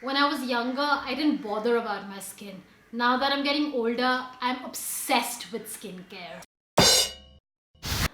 When I was younger, I didn't bother about my skin. Now that I'm getting older, I'm obsessed with skincare.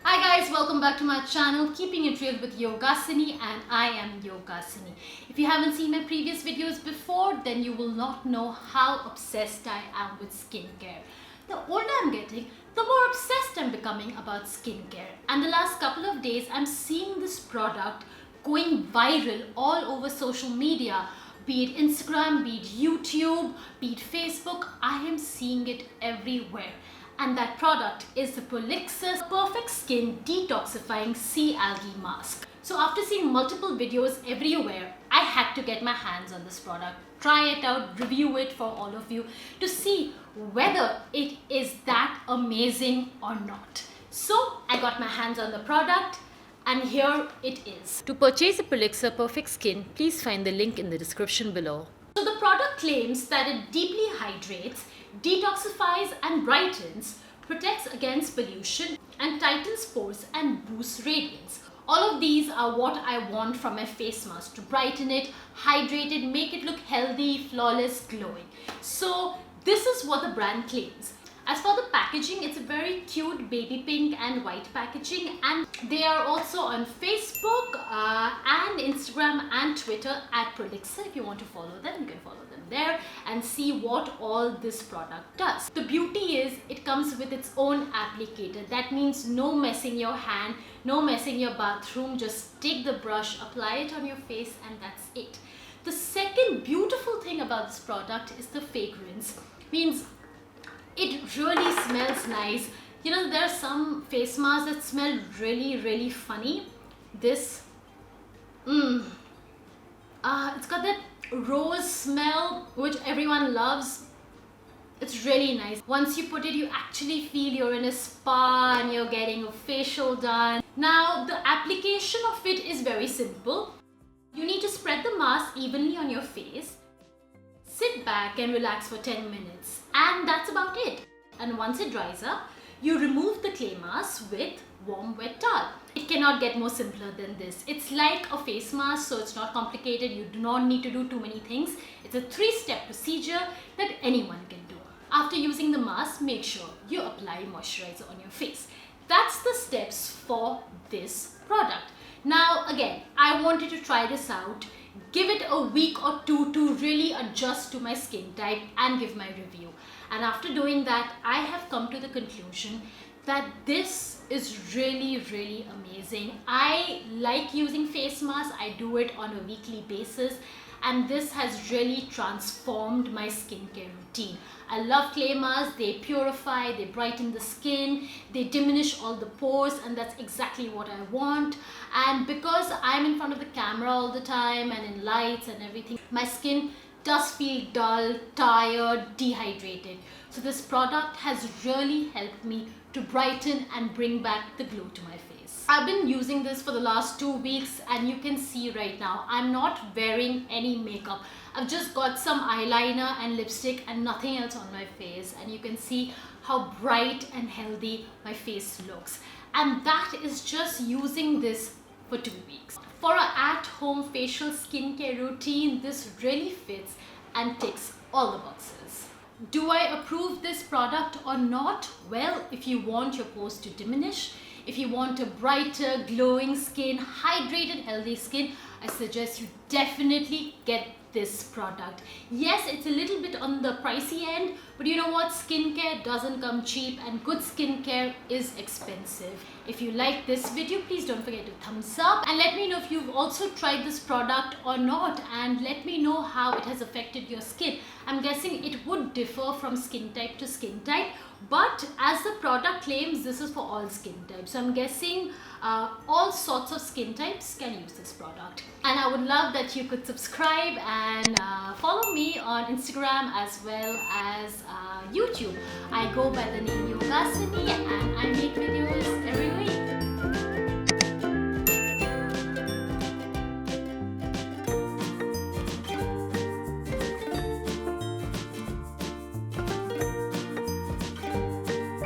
Hi guys, welcome back to my channel, Keeping It Real with Yogasini, and I am Yogasini. If you haven't seen my previous videos before, then you will not know how obsessed I am with skincare. The older I'm getting, the more obsessed I'm becoming about skincare. And the last couple of days, I'm seeing this product going viral all over social media. Be it Instagram, be it YouTube, be it Facebook, I am seeing it everywhere. And that product is the PROLIXR Perfect Skin Detoxifying Sea Algae Mask. So after seeing multiple videos everywhere, I had to get my hands on this product, try it out, review it for all of you to see whether it is that amazing or not. So I got my hands on the product. And here it is. To purchase the PROLIXR Perfect Skin, please find the link in the description below. So the product claims that it deeply hydrates, detoxifies and brightens, protects against pollution, and tightens pores and boosts radiance. All of these are what I want from my face mask, to brighten it, hydrate it, make it look healthy, flawless, glowing. So this is what the brand claims. As for the packaging, it's a very cute baby pink and white packaging, and they are also on Facebook and Instagram and Twitter at Prolixr. If you want to follow them, you can follow them there and see what all this product does. The beauty is it comes with its own applicator. That means no messing your hand, no messing your bathroom. Just take the brush, apply it on your face, and that's it. The second beautiful thing about this product is the fragrance. Means it really smells nice. You know, there are some face masks that smell really funny. This, it's got that rose smell which everyone loves. It's really nice. Once you put it, you actually feel you're in a spa and you're getting a facial done. Now, the application of it is very simple. You need to spread the mask evenly on your face. Sit back and relax for 10 minutes, and that's about it. And once it dries up, you remove the clay mask with warm wet towel. It cannot get more simpler than this. It's like a face mask, so it's not complicated. You do not need to do too many things. It's a 3-step procedure that anyone can do. After using the mask, make sure you apply moisturizer on your face. That's the steps for this product. Now again, I wanted to try this out, give it a week or two to really adjust to my skin type and give my review. And after doing that, I have come to the conclusion that this is really amazing. I like using face masks. I do it on a weekly basis, and this has really transformed my skincare routine. I love clay masks. They purify, they brighten the skin, they diminish all the pores, and that's exactly what I want. And because I'm in front of the camera all the time and in lights and everything, my skin does feel dull, tired, dehydrated. So this product has really helped me to brighten and bring back the glow to my face. I've been using this for the last 2 weeks, and you can see right now I'm not wearing any makeup. I've just got some eyeliner and lipstick and nothing else on my face, and you can see how bright and healthy my face looks. And that is just using this for 2 weeks. For an at-home facial skincare routine, this really fits and ticks all the boxes. Do I approve this product or not? Well, if you want your pores to diminish, if you want a brighter, glowing skin, hydrated, healthy skin, I suggest you definitely get this product. Yes, it's a little bit on the pricey end, but you know what? Skincare doesn't come cheap, and good skincare is expensive. If you like this video, please don't forget to thumbs up, and let me know if you've also tried this product or not, and let me know how it has affected your skin. I'm guessing it would differ from skin type to skin type, but as the product claims, this is for all skin types. So I'm guessing all sorts of skin types can use this product. And I would love that you could subscribe and follow me on Instagram as well as YouTube. I go by the name Yogasini, and I make videos